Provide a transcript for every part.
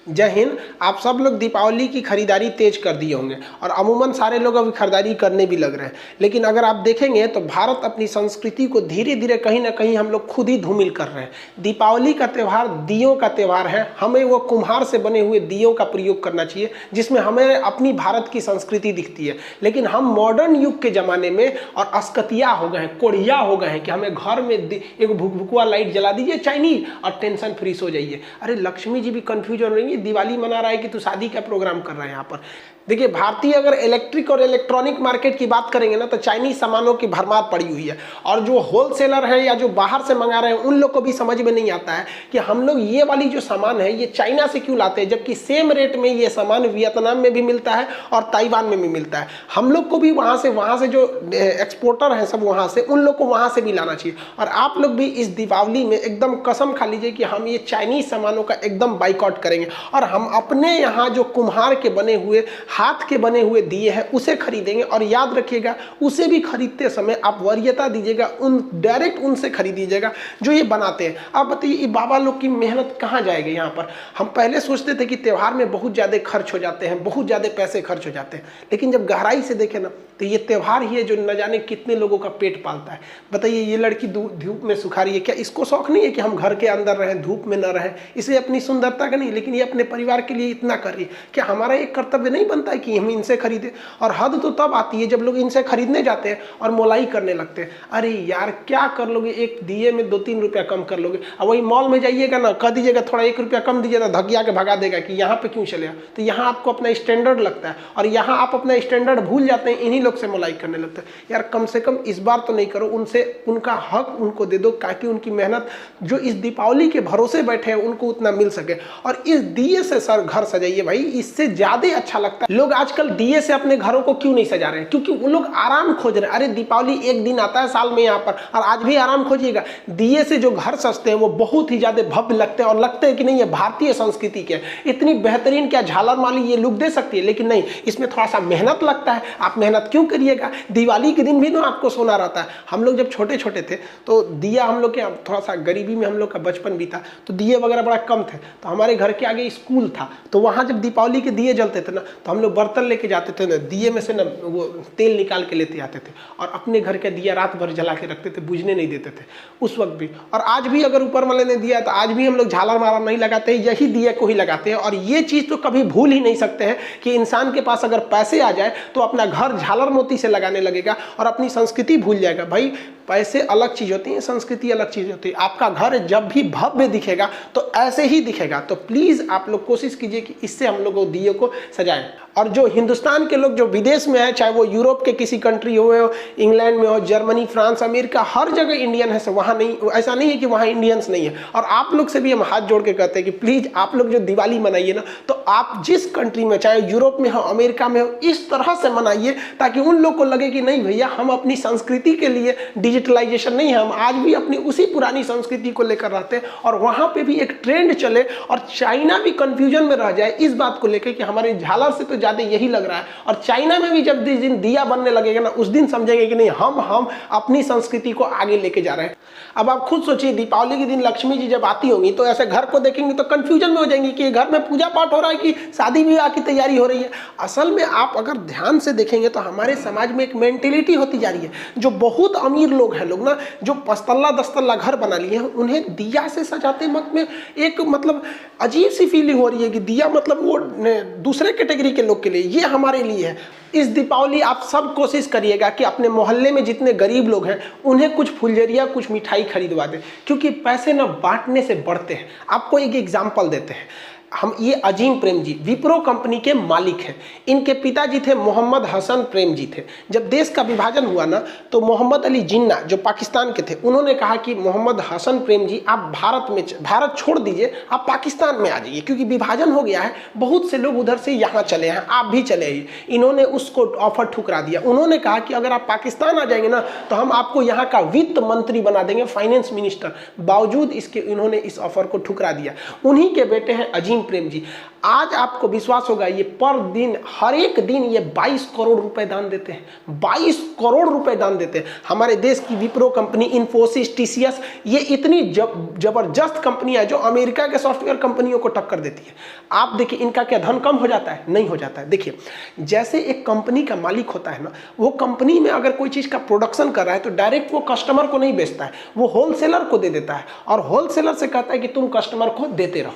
जय हिंद। आप सब लोग दीपावली की खरीदारी तेज कर दिए होंगे और अमूमन सारे लोग अभी खरीदारी करने भी लग रहे हैं। लेकिन अगर आप देखेंगे तो भारत अपनी संस्कृति को धीरे धीरे कहीं ना कहीं हम लोग खुद ही धूमिल कर रहे हैं। दीपावली का त्यौहार दियों का त्यौहार है। हमें वो कुम्हार से बने हुए दियों का प्रयोग करना चाहिए जिसमें हमें अपनी भारत की संस्कृति दिखती है। लेकिन हम मॉडर्न युग के ज़माने में और अस्कतिया हो गए हैं, कोढ़िया हो गए हैं कि हमें घर में एक भुकभुकुआ लाइट जला दीजिए चाइनीज और टेंशन फ्री सो जाइए। अरे लक्ष्मी जी भी कंफ्यूज हो रही है, दिवाली मना रहा है कि तू शादी का प्रोग्राम कर रहा है यहाँ पर। देखिए भारतीय अगर इलेक्ट्रिक और इलेक्ट्रॉनिक मार्केट की बात करेंगे ना तो चाइनीज सामानों की भरमार पड़ी हुई है। और जो होलसेलर हैं या जो बाहर से मंगा रहे हैं उन लोग को भी समझ में नहीं आता है कि हम लोग ये वाली जो सामान है ये चाइना से क्यों लाते हैं, जबकि सेम रेट में ये सामान वियतनाम में भी मिलता है और ताइवान में भी मिलता है। हम लोग को भी वहाँ से जो एक्सपोर्टर हैं सब वहाँ से, उन लोग को वहाँ से भी लाना चाहिए। और आप लोग भी इस दीपावली में एकदम कसम खा लीजिए कि हम ये चाइनीज सामानों का एकदम बाइकआउट करेंगे और हम अपने यहाँ जो कुम्हार के बने हुए, हाथ के बने हुए दिए हैं उसे खरीदेंगे। और याद रखिएगा उसे भी खरीदते समय आप वरीयता दीजिएगा, डायरेक्ट उनसे खरीदीजिएगा जो ये बनाते हैं। आप बताइए ये बाबा लोग की मेहनत कहाँ जाएगी यहाँ पर। हम पहले सोचते थे कि त्यौहार में बहुत ज़्यादा खर्च हो जाते हैं, बहुत ज़्यादा पैसे खर्च हो जाते हैं, लेकिन जब गहराई से देखें ना तो ये त्यौहार ही है जो न जाने कितने लोगों का पेट पालता है। बताइए ये लड़की धूप में सुखा रही है, क्या इसको शौक नहीं है कि हम घर के अंदर रहें, धूप में न रहें, इसे अपनी सुंदरता का नहीं, लेकिन ये अपने परिवार के लिए इतना कर रही है। क्या हमारा एक कर्तव्य नहीं बनता है कि हम इनसे खरीदें। और हद तो तब आती है जब लोग इनसे खरीदने जाते हैं और मोलाई करने लगते हैं। अरे यार क्या कर लोगे, एक दिए में 2-3 रुपया कम कर लोगे। अब वही मॉल में जाइएगा ना, कह दीजिएगा थोड़ा 1 रुपया कम दीजिएगा, धकिया के भगा देगा कि यहाँ पे क्यों चलेगा। तो यहाँ आपको अपना स्टैंडर्ड लगता है और यहाँ आप अपना स्टैंडर्ड भूल जाते हैं, इन्हीं लोग से मोलाई करने लगता है। यार कम से कम इस बार तो नहीं करो, उनसे उनका हक उनको दे दो ताकि उनकी मेहनत जो इस दीपावली के भरोसे बैठे हैं उनको उतना मिल सके। और इस दिए से सर घर सजाइए भाई, इससे ज्यादा अच्छा लगता है। लोग आजकल दिए से अपने घरों को क्यों नहीं सजा रहे हैं, क्योंकि वो लोग आराम खोज रहे हैं। अरे दीपावली एक दिन आता है साल में यहाँ पर और आज भी आराम खोजिएगा। दिए से जो घर सजते हैं वो बहुत ही ज्यादा भव्य लगते हैं और लगते हैं कि नहीं ये भारतीय संस्कृति के इतनी बेहतरीन, क्या झालर माली ये लुक दे सकती है। लेकिन नहीं, इसमें थोड़ा सा मेहनत लगता है। आप मेहनत क्यों करिएगा, दिवाली के दिन भी ना आपको सोना रहता है। हम लोग जब छोटे छोटे थे तो दिया, हम लोग के थोड़ा सा गरीबी में हम लोग का बचपन बीता, तो दिए वगैरह बड़ा कम थे। तो हमारे घर के आगे स्कूल था, तो वहाँ जब दीपावली के दिए जलते थे ना तो हम लोग बर्तन लेके जाते थे ना, दिए में से ना वो तेल निकाल के लेते आते थे और अपने घर का दिया रात भर जला के रखते थे, बुझने नहीं देते थे उस वक्त भी। और आज भी अगर ऊपर वाले ने दिया तो आज भी हम लोग झालर मारा नहीं लगाते, यही दिए को ही लगाते हैं। और ये चीज़ तो कभी भूल ही नहीं सकते हैं कि इंसान के पास अगर पैसे आ जाए तो अपना घर झालर मोती से लगाने लगेगा और अपनी संस्कृति भूल जाएगा। भाई पैसे अलग चीज़ होती है, संस्कृति अलग चीज़ होती है। आपका घर जब भी भव्य दिखेगा तो ऐसे ही दिखेगा। तो प्लीज़ आप लोग कोशिश कीजिए कि इससे हम लोग दिए को सजाएं। और जो हिंदुस्तान के लोग जो विदेश में है, चाहे वो यूरोप के किसी कंट्री हो, इंग्लैंड में हो, जर्मनी, फ्रांस, अमेरिका, हर जगह इंडियन है। वहाँ नहीं, ऐसा नहीं है कि वहाँ इंडियंस नहीं है। और आप लोग से भी हम हाथ जोड़ के कहते हैं कि प्लीज़ आप लोग जो दिवाली मनाइए ना, तो आप जिस कंट्री में, चाहे यूरोप में हो, अमेरिका में हो, इस तरह से मनाइए ताकि उन लोग को लगे कि नहीं भैया हम अपनी संस्कृति के लिए, डिजिटलाइजेशन नहीं है, हम आज भी अपनी उसी पुरानी संस्कृति को लेकर रहते हैं। और वहाँ पे भी एक ट्रेंड चले और चाइना भी कंफ्यूजन में रह जाए इस बात को लेकर कि हमारे झालर से तो ज़्यादा यही लग रहा है। और चाइना में भी जब जिस दिन दिया बनने लगेगा ना, उस दिन समझेंगे कि नहीं हम अपनी संस्कृति को आगे लेके जा रहे हैं। अब आप खुद सोचिए, दीपावली के दिन लक्ष्मी जी जब आती होंगी तो ऐसे घर को देखेंगे तो कंफ्यूजन में हो जाएंगी कि घर में पूजा पाठ हो रहा है कि शादी विवाह की तैयारी हो रही है। असल में आप अगर ध्यान से देखेंगे तो हमारे समाज में एक मेंटेलिटी होती जा रही है। जो बहुत अमीर लोग हैं, लोग ना जो 5 तल्ला 10 तल्ला घर बना लिए हैं, उन्हें दिया से सजाते वक्त में एक मतलब अजीब सी फीलिंग हो रही है कि दिया मतलब वो दूसरे कैटेगरी के लोग के लिए, ये हमारे लिए है। इस दीपावली आप सब कोशिश करिएगा कि अपने मोहल्ले में जितने गरीब लोग हैं उन्हें कुछ फुलझड़िया, कुछ मिठाई खरीदवा दें, क्योंकि पैसे ना बांटने से बढ़ते हैं। आपको एक एग्जाम्पल देते हैं। ये अजीम प्रेम जी विप्रो कंपनी के मालिक हैं। इनके पिताजी थे मोहम्मद हसन प्रेम जी थे। जब देश का विभाजन हुआ ना तो मोहम्मद अली जिन्ना जो पाकिस्तान के थे, उन्होंने कहा कि मोहम्मद हसन प्रेम जी आप भारत छोड़ दीजिए, आप पाकिस्तान में आ जाइए, क्योंकि विभाजन हो गया है, बहुत से लोग उधर से यहाँ चले हैं, आप भी चले आइए। इन्होंने उसको ऑफर ठुकरा दिया। उन्होंने कहा कि अगर आप पाकिस्तान आ जाएंगे ना तो हम आपको यहाँ का वित्त मंत्री बना देंगे, फाइनेंस मिनिस्टर। बावजूद इसके इन्होंने इस ऑफर को ठुकरा दिया। उन्हीं के बेटे हैं अजीम असीम प्रेम जी, आज आपको विश्वास होगा ये पर दिन हर एक दिन ये 22 करोड़ रुपए दान देते हैं, 22 करोड़ रुपए दान देते हैं। हमारे देश की विप्रो कंपनी, इन्फोसिस, टीसीएस, ये इतनी जबरदस्त कंपनियां जो अमेरिका के सॉफ्टवेयर कंपनियों को टक्कर देती है। आप देखिए इनका क्या धन कम हो जाता है? नहीं हो जाता है। देखिए जैसे एक कंपनी का मालिक होता है ना, वो कंपनी में अगर कोई चीज का प्रोडक्शन कर रहा है तो डायरेक्ट वो कस्टमर को नहीं बेचता है, वो होलसेलर को दे देता है और होलसेलर से कहता है कि तुम कस्टमर को देते रहो,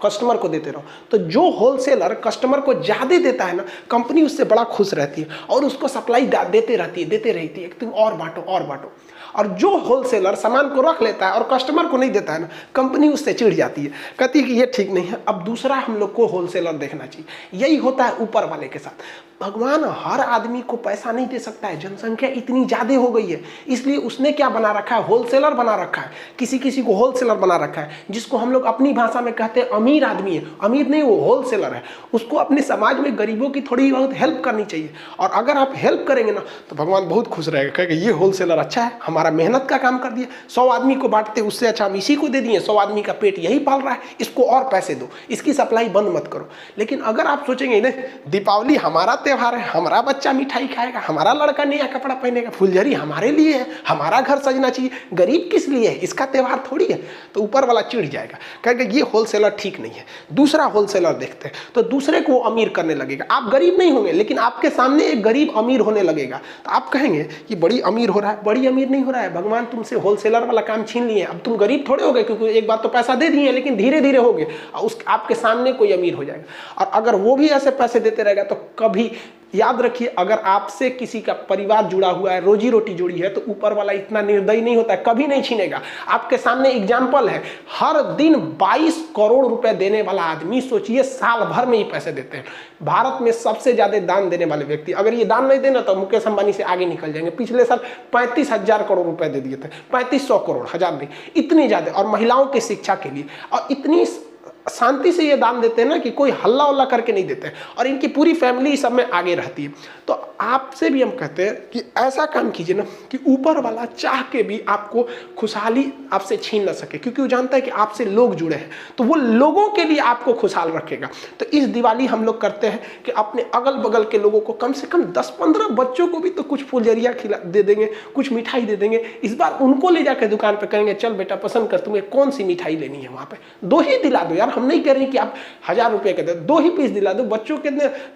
कस्टमर को देते रहो। तो जो होलसेलर कस्टमर को ज्यादा देता है ना, कंपनी उससे बड़ा खुश रहती है और उसको सप्लाई देते रहती है, तुम और बांटो और बांटो। और जो होलसेलर सामान को रख लेता है और कस्टमर को नहीं देता है ना, कंपनी उससे चिढ़ जाती है, कहती है कि ये ठीक नहीं है, अब दूसरा हम लोग को होलसेलर देखना चाहिए। यही होता है ऊपर वाले के साथ। भगवान हर आदमी को पैसा नहीं दे सकता है, जनसंख्या इतनी ज्यादा हो गई है, इसलिए उसने क्या बना रखा है? होलसेलर बना रखा है। किसी किसी को होलसेलर बना रखा है, जिसको हम लोग अपनी भाषा में कहते हैं अमीर आदमी है। अमीर नहीं, वो होलसेलर है। उसको अपने समाज में गरीबों की थोड़ी बहुत हेल्प करनी चाहिए, और अगर आप हेल्प करेंगे ना तो भगवान बहुत खुश रहेगा, कहेगा ये होलसेलर अच्छा है, हमारा मेहनत का काम कर दिया। 100 आदमी को बांटते उससे अच्छा हम इसी को दे दिए, 100 आदमी का पेट यही पाल रहा है, इसको और पैसे दो, इसकी सप्लाई बंद मत करो। लेकिन अगर आप सोचेंगे नहीं, दीपावली हमारा त्योहार है, हमारा बच्चा मिठाई खाएगा, हमारा लड़का नया कपड़ा पहनेगा, फुलझड़ी हमारे लिए है, हमारा घर सजना चाहिए, गरीब किस लिए है, इसका त्योहार थोड़ी है, तो ऊपर वाला चिढ़ जाएगा, कहेगा ये होलसेलर ठीक नहीं है, दूसरा होलसेलर देखते हैं। तो दूसरे को अमीर करने लगेगा। आप गरीब नहीं होंगे, लेकिन आपके सामने एक गरीब अमीर होने लगेगा, तो आप कहेंगे कि बड़ी अमीर हो रहा है। बड़ी अमीर नहीं हो रहा है, भगवान तुमसे होलसेलर वाला काम छीन लिए, अब तुम गरीब थोड़े हो गए, क्योंकि एक बार तो पैसा दे दिए, लेकिन धीरे धीरे हो गए, उस आपके सामने कोई अमीर हो जाएगा। और अगर वो भी ऐसे पैसे देते रहेगा तो कभी याद रखिए, अगर आपसे किसी का परिवार जुड़ा हुआ है, रोजी रोटी जुड़ी है, तो ऊपर वाला इतना निर्दयी नहीं होता है, कभी नहीं छीनेगा। आपके सामने एग्जाम्पल है, हर दिन 22 करोड़ रुपए देने वाला आदमी, सोचिए साल भर में ही पैसे देते हैं। भारत में सबसे ज्यादा दान देने वाले व्यक्ति, अगर ये दान नहीं देना तो मुकेश अंबानी से आगे निकल जाएंगे। पिछले साल 35,000 करोड़ रुपए दे दिए थे, 3500 करोड़, हजार नहीं, इतने ज्यादा। और महिलाओं की शिक्षा के लिए, और इतनी शांति से ये दान देते हैं ना कि कोई हल्ला उल्ला करके नहीं देते, और इनकी पूरी फैमिली सब में आगे रहती है। तो आपसे भी हम कहते हैं कि ऐसा काम कीजिए ना कि ऊपर वाला चाह के भी आपको खुशहाली आपसे छीन ना सके, क्योंकि वो जानता है कि आपसे लोग जुड़े हैं, तो वो लोगों के लिए आपको खुशहाल रखेगा। तो इस दिवाली हम लोग करते हैं कि अपने अगल बगल के लोगों को, कम से कम 10-15 बच्चों को भी तो कुछ फुलझड़ियाँ खिला दे देंगे, कुछ मिठाई दे देंगे। इस बार उनको ले जाकर दुकान पर कहेंगे, चल बेटा पसंद कर, तुम्हें कौन सी मिठाई लेनी है, वहाँ पे 2 ही दिला दो यार। हम नहीं कह रहे कि आप 1000 रुपए के दे, 2 ही पीस दिला दो। बच्चों के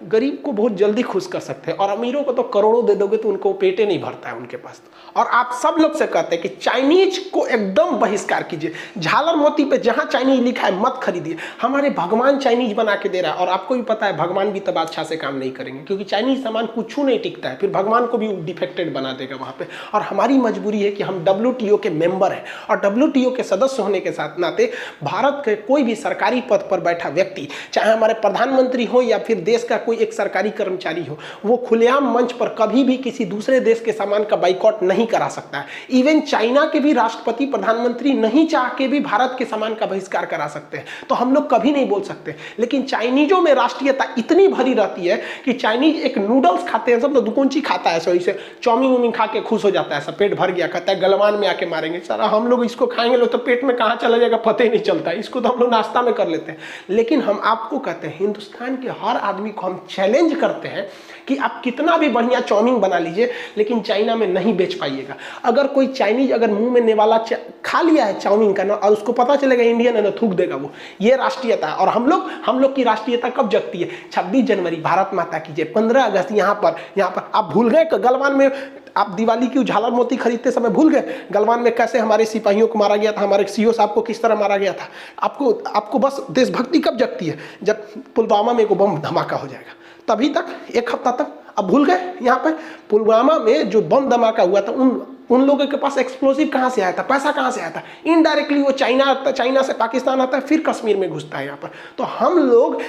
गरीब को बहुत जल्दी खुश कर सकते हैं, और अमीरों को तो करोड़ों दे दोगे तो उनको पेटे नहीं भरता है उनके पास। और आप सब लोग से कहते हैं कि चाइनीज को एकदम बहिष्कार कीजिए। झालर मोती पे जहां चाइनीज लिखा है मत खरीदिए। हमारे भगवान चाइनीज बना के दे रहा है, और आपको भी पता है भगवान भी तब अच्छा से काम नहीं करेंगे, क्योंकि चाइनीज सामान कुछ नहीं टिकता है, फिर भगवान को भी डिफेक्टेड बना देगा वहां पे। और हमारी मजबूरी है कि हम WTO के मेंबर हैं, और WTO के सदस्य होने के साथ नाते भारत के कोई भी सरकारी पद पर बैठा व्यक्ति, चाहे हमारे प्रधानमंत्री हो या फिर देश का कोई एक सरकारी कर्मचारी हो, वो खुलेआम मंच पर कभी भी किसी दूसरे देश के सामान का बाइकआउट नहीं करा सकता है। इवन चाइना के भी राष्ट्रपति, प्रधानमंत्री नहीं चाह के भी भारत के सामान का बहिष्कार करा सकते हैं, तो हम लोग कभी नहीं बोल सकते। लेकिन चाइनीजों में राष्ट्रीयता इतनी भरी रहती है कि चाइनीज एक नूडल्स खाते हैं, सब दुकुंची खाता है, सो इसे चाउमीन उमीन खा के खुश हो जाता है, सब पेट भर गया, कहता है गलवान में आके मारेंगे। सारा हम लोग इसको खाएंगे लो तो पेट में कहाँ चला जाएगा पता ही नहीं चलता, इसको तो हम लोग नाश्ता में कर लेते हैं। लेकिन हम आपको कहते हैं, हिंदुस्तान के हर आदमी को हम चैलेंज करते हैं कि आप कितना भी बढ़िया चाउमीन बना लीजिए, लेकिन चाइना में नहीं बेच पाइएगा। अगर कोई चाइनीज अगर मुंह में नेवाला खा लिया है चाउमीन का ना, और उसको पता चलेगा इंडियन है ना, थूक देगा वो। ये राष्ट्रीयता है। और हम लोग की राष्ट्रीयता कब जगती है? 26 जनवरी भारत माता की जय, 15 अगस्त यहाँ पर आप भूल गए गलवान में आप दिवाली की झालर मोती खरीदते समय भूल गए गलवान में कैसे हमारे सिपाहियों को मारा गया था, हमारे सीओ साहब को किस तरह मारा गया था। आपको बस देशभक्ति कब जगती है? जब पुलवामा में को बम धमाका हो जाएगा, तभी तक, एक हफ्ता तक। अब भूल गए? यहाँ पे पुलवामा में जो बम धमाका हुआ था, उन लोगों के पास एक्सप्लोसिव कहाँ से आया था, पैसा कहाँ से आया था? इनडायरेक्टली वो चाइना से पाकिस्तान आता है, फिर कश्मीर में घुसता है यहाँ पर। तो हम लोग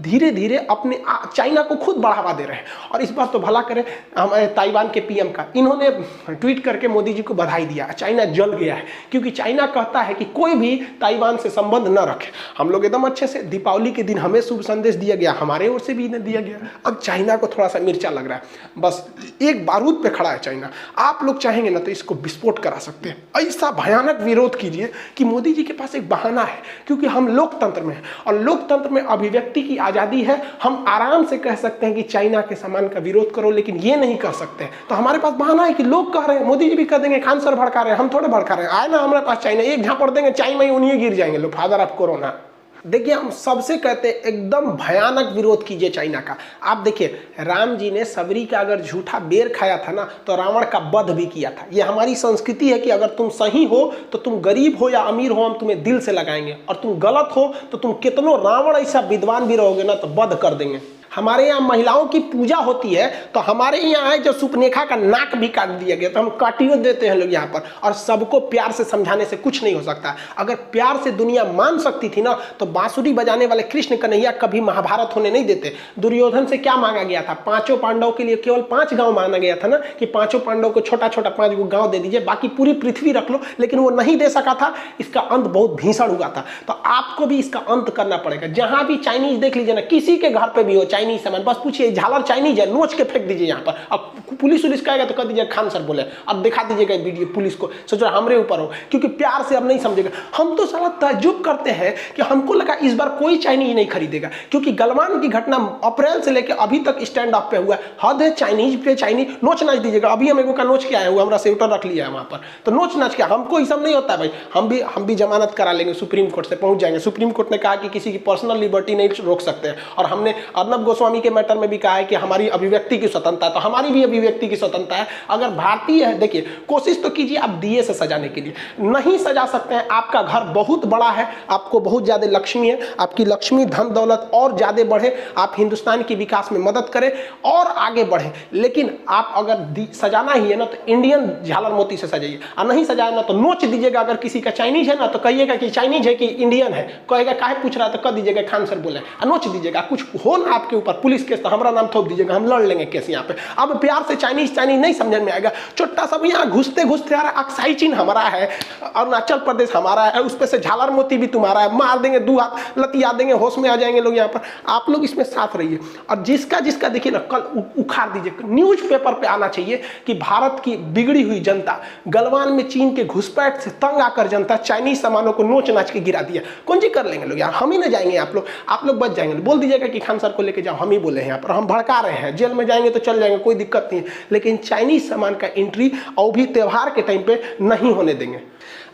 धीरे धीरे अपने चाइना को खुद बढ़ावा दे रहे हैं। और इस बार तो भला करें हमारे ताइवान के पीएम का, इन्होंने ट्वीट करके मोदी जी को बधाई दिया। चाइना जल गया है, क्योंकि चाइना कहता है कि कोई भी ताइवान से संबंध न रखे। हम लोग एकदम अच्छे से, दीपावली के दिन हमें शुभ संदेश दिया गया, हमारे ओर से भी इन्हें दिया गया। अब चाइना को थोड़ा सा मिर्चा लग रहा है, बस एक बारूद पे खड़ा है चाइना। आप लोग चाहेंगे ना तो इसको विस्फोट करा सकते हैं। ऐसा भयानक विरोध कीजिए कि मोदी जी के पास एक बहाना है, क्योंकि हम लोकतंत्र में हैं और लोकतंत्र में अभिव्यक्ति की आज़ादी है। हम आराम से कह सकते हैं कि चाइना के सामान का विरोध करो, लेकिन ये नहीं कर सकते। तो हमारे पास बहाना है कि लोग कह रहे हैं, मोदी जी भी कह देंगे, खान सर भड़का रहे हैं, हम थोड़े भड़का रहे हैं। आए ना हमारे पास चाइना, एक झापड़ देंगे, चाय में उन्हीं गिर जाएंगे लोग, फादर ऑफ कोरोना। देखिए, हम सबसे कहते हैं एकदम भयानक विरोध कीजिए चाइना का। आप देखिए, राम जी ने सबरी का अगर झूठा बेर खाया था ना, तो रावण का वध भी किया था। ये हमारी संस्कृति है कि अगर तुम सही हो तो तुम गरीब हो या अमीर हो, हम तुम्हें दिल से लगाएंगे, और तुम गलत हो तो तुम कितनों रावण ऐसा विद्वान भी रहोगे ना, तो वध कर देंगे। हमारे यहाँ महिलाओं की पूजा होती है, तो हमारे यहाँ है जो सुपनेखा का नाक भी काट दिया गया, तो हम काटियो देते हैं लोग यहाँ पर। और सबको प्यार से समझाने से कुछ नहीं हो सकता। अगर प्यार से दुनिया मान सकती थी ना, तो बांसुरी बजाने वाले कृष्ण कन्हैया कभी महाभारत होने नहीं देते। दुर्योधन से क्या मांगा गया था? 5 पांडवों के लिए केवल 5 गांव मांगा गया था ना, कि 5 पांडवों को छोटा छोटा 5 गांव दे दीजिए, बाकी पूरी पृथ्वी रख लो, लेकिन वो नहीं दे सका था। इसका अंत बहुत भीषण हुआ था। तो आपको भी इसका अंत करना पड़ेगा। जहां भी चाइनीज देख लीजिए ना, किसी के घर पे भी हो चाइनीज सामान, बस पूछिए झालर चाइनीज है, नोच के फेंक दीजिए यहाँ पर। अब पुलिस उलिस कहेगा तो कह दीजिए खान सर बोले, अब दिखा दीजिएगा वीडियो पुलिस को, सोचो हमारे ऊपर हो, क्योंकि प्यार से अब नहीं समझेगा। हम तो साला ताज्जुब करते हैं कि हमको लगा इस बार कोई चाइनीज नहीं खरीदेगा, क्योंकि गलवान की घटना अप्रैल से लेकर अभी तक स्टैंड अप पे हुआ है। हद है चाइनीज पे, चाइनीज नोच नाच दीजिएगा। अभी हम एगो का नोच के आए हुए, हमारा सेवटर रख लिया है वहाँ पर, तो नोच नाच के हमको ये सब नहीं होता है भाई। हम भी जमानत करा लेंगे, सुप्रीम कोर्ट से पहुंच जाएंगे। सुप्रीम कोर्ट ने कहा कि किसी की पर्सनल लिबर्टी नहीं रोक सकते हैं, और हमने अर्नब गोस्वामी के मैटर में भी कहा है कि हमारी अभिव्यक्ति की स्वतंत्रता है, तो हमारी भी अभिव्यक्ति की स्वतंत्रता है। अगर भारतीय है, देखिए कोशिश तो कीजिए आप दिए से सजाने के लिए, नहीं सजा सकते हैं। आपका घर बहुत बड़ा है, आपको बहुत ज्यादा लक्ष्मी है, आपकी लक्ष्मी धन दौलत और ज्यादा बढ़े, आप हिंदुस्तान की विकास में मदद करें और आगे बढ़े। लेकिन आप अगर सजाना ही है ना, तो इंडियन झालर मोती से सजाइए, और नहीं सजाए ना तो नोच दीजिएगा। अगर किसी का चाइनीज है ना, तो कहिएगा कि चाइनीज है कि इंडियन है, कहेगा काहे पूछ रहा है, तो कह दीजिएगा खान सर बोले, नोच दीजिएगा। कुछ हो ना आपके ऊपर पुलिस केस, तो हमारा नाम थोप दीजिएगा, हम लड़ लेंगे केस यहाँ पे। अब प्यार से चाइनीज नहीं समझ में आएगा। छोटा सब यहाँ घुसते घुसते आ रहा है, अक्साई चीन हमारा है, अरुणाचल प्रदेश हमारा है, उस पे से झालर मोती भी तुम्हारा है, मार देंगे, 2 हाथ लतिया देंगे, होश में आ जाएंगे लोग यहाँ पर। आप लोग इसमें साथ रहिए, और जिसका जिसका देखिए ना कल उखाड़ दीजिए। न्यूज़पेपर पे आना चाहिए कि भारत की बिगड़ी हुई जनता, गलवान में चीन के घुसपैठ से तंग आकर जनता चाइनीज सामानों को नोच नाच के गिरा दिया। कौन जी कर लेंगे लोग यार, हम ही ना जाएंगे। आप लोग बच जाएंगे। बोल दीजिएगा कि खान सर को लेके जाओ, हम ही बोले हैं यहाँ पर, हम भड़का रहे हैं, जेल में जाएंगे तो चल जाएंगे, कोई दिक्कत नहीं है। लेकिन चाइनीज सामान का एंट्री और भी त्योहार के टाइम पे नहीं होने देंगे।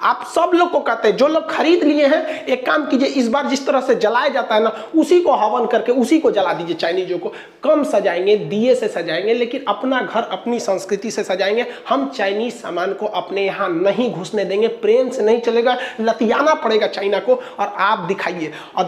आप सब लोग को कहते हैं, जो लोग खरीद लिए हैं, एक काम कीजिए, इस बार जिस तरह से जलाया जाता है ना, उसी को हवन करके उसी को जला दीजिए। चाइनीजों को कम सजाएंगे, दिए से सजाएंगे, लेकिन अपना घर अपनी संस्कृति से सजाएंगे। हम चाइनीज सामान को अपने यहाँ नहीं घुसने देंगे, प्रेम से नहीं चलेगा, लतियाना पड़ेगा चाइना को। और आप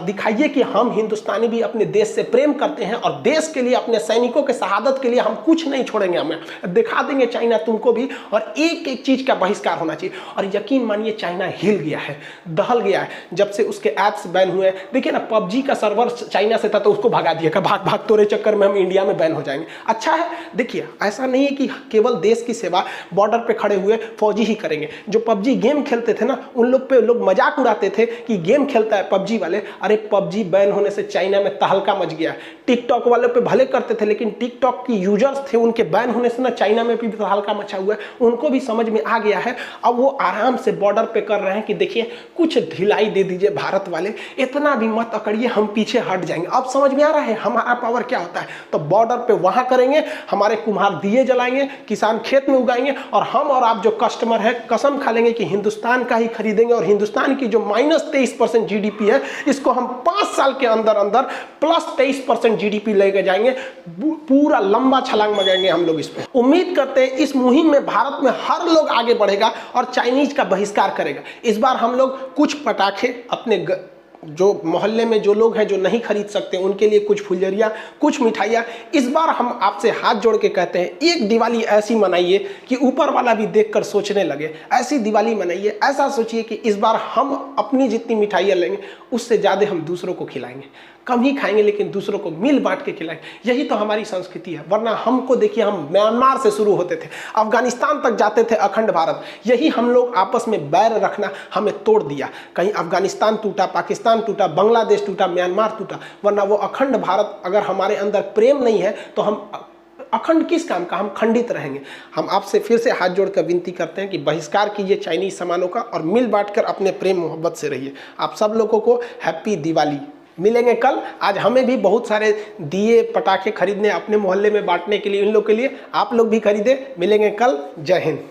दिखाइए कि हम हिंदुस्तानी भी अपने देश से प्रेम करते हैं, और देश के लिए, अपने सैनिकों के शहादत के लिए हम कुछ नहीं छोड़ेंगे। हमें दिखा देंगे चाइना तुमको भी, और एक एक चीज का बहिष्कार होना चाहिए। और यकीन मानिए चाइना हिल गया है, दहल गया है, जब से उसके ऐप्स बैन हुए। देखिए ना, पबजी का सर्वर चाइना से था तो उसको भगा दिया, भाग भाग तोरे चक्कर में हम इंडिया में बैन हो जाएंगे। अच्छा है, देखिए ऐसा नहीं है कि केवल देश की सेवा बॉर्डर पे खड़े हुए फौजी ही करेंगे। जो पबजी गेम खेलते थे ना, उन लोग पे लोग मजाक उड़ाते थे कि गेम खेलता है पबजी वाले। अरे पबजी बैन होने से चाइना में तहलका मच गया। टिकटॉक वाले पे भले करते थे, लेकिन टिकटॉक की यूजर्स थे, उनके बैन होने से ना चाइना में भी तहलका मचा हुआ है। उनको भी समझ में आ गया है। अब वो आराम से बॉर्डर पे कर रहे हैं कि देखिए कुछ ढिलाई दे दीजिए भारत वाले, इतना भी मत अकड़िए, हम पीछे हट जाएंगे। अब समझ में आ रहा है हमारा पावर क्या होता है। तो बॉर्डर पे वहां करेंगे, हमारे कुम्हार दिए जलाएंगे, किसान खेत में उगाएंगे, और हम और आप जो कस्टमर है कसम खा लेंगे कि हिंदुस्तान का ही खरीदेंगे। और हिंदुस्तान की जो -23% जीडीपी है, इसको हम 5 साल के अंदर अंदर +23% जीडीपी लेके जाएंगे। पूरा लंबा छलांग लगाएंगे हम लोग इस पे। उम्मीद करते हैं इस मुहिम में भारत में हर लोग आगे बढ़ेगा और चाइनीज का बहिष्कार करेगा। इस बार हम लोग कुछ पटाखे अपने जो मोहल्ले में जो लोग हैं जो नहीं खरीद सकते उनके लिए कुछ फुलझड़ियाँ, कुछ मिठाइयाँ, इस बार हम आपसे हाथ जोड़ के कहते हैं एक दिवाली ऐसी मनाइए कि ऊपर वाला भी देखकर सोचने लगे। ऐसी दिवाली मनाइए, ऐसा सोचिए कि इस बार हम अपनी जितनी मिठाइयाँ लेंगे उससे ज़्यादा हम दूसरों को खिलाएंगे। कम ही खाएंगे लेकिन दूसरों को मिल बांट के खिलाएंगे। यही तो हमारी संस्कृति है। वरना हमको देखिए, हम म्यांमार से शुरू होते थे, अफगानिस्तान तक जाते थे, अखंड भारत। यही हम लोग आपस में बैर रखना हमें तोड़ दिया। कहीं अफगानिस्तान टूटा, पाकिस्तान टूटा, बांग्लादेश टूटा, म्यांमार टूटा, वरना वो अखंड भारत, अगर हमारे अंदर प्रेम नहीं है तो हम अखंड किस काम का, हम खंडित रहेंगे। हम आपसे फिर से हाथ जोड़कर विनती करते हैं कि बहिष्कार कीजिए चाइनीज सामानों का और मिल बांटकर अपने प्रेम मोहब्बत से रहिए। आप सब लोगों को हैप्पी दिवाली। मिलेंगे कल। आज हमें भी बहुत सारे दिए पटाखे खरीदने अपने मोहल्ले में बांटने के लिए, इन लोग के लिए, आप लोग भी खरीदे। मिलेंगे कल। जय हिंद।